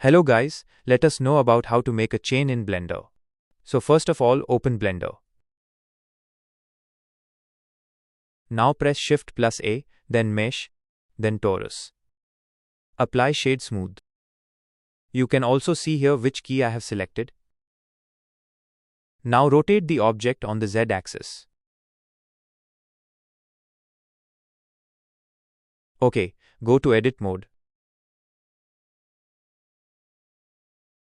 Hello guys, let us know about how to make a chain in Blender. So first of all, open Blender. Now press Shift plus A, then Mesh, then Torus. Apply Shade Smooth. You can also see here which key I have selected. Now rotate the object on the Z axis. Okay, go to Edit mode.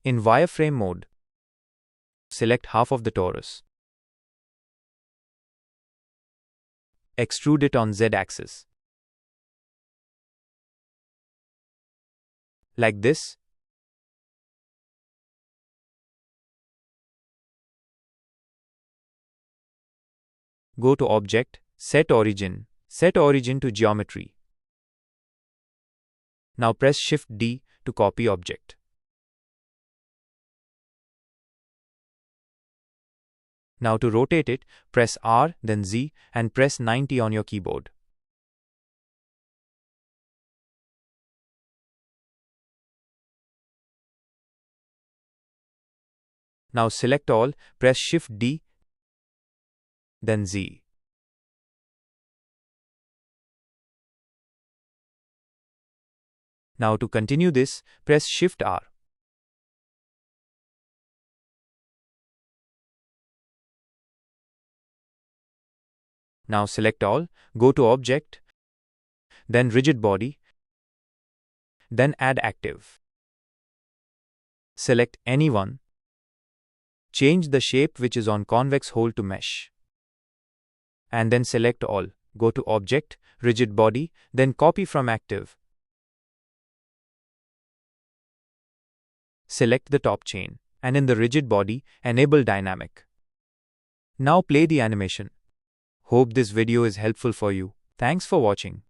In wireframe mode, select half of the torus. Extrude it on Z-axis. Like this. Go to Object, Set Origin to Geometry. Now press Shift D to copy object. Now to rotate it, press R, then Z, and press 90 on your keyboard. Now select all, press Shift D, then Z. Now to continue this, press Shift R. Now select all, go to Object, then Rigid Body, then Add Active. Select any one. Change the shape which is on convex hole to mesh. And then select all, go to Object, Rigid Body, then Copy from Active. Select the top chain, and in the Rigid Body, enable Dynamic. Now play the animation. Hope this video is helpful for you. Thanks for watching.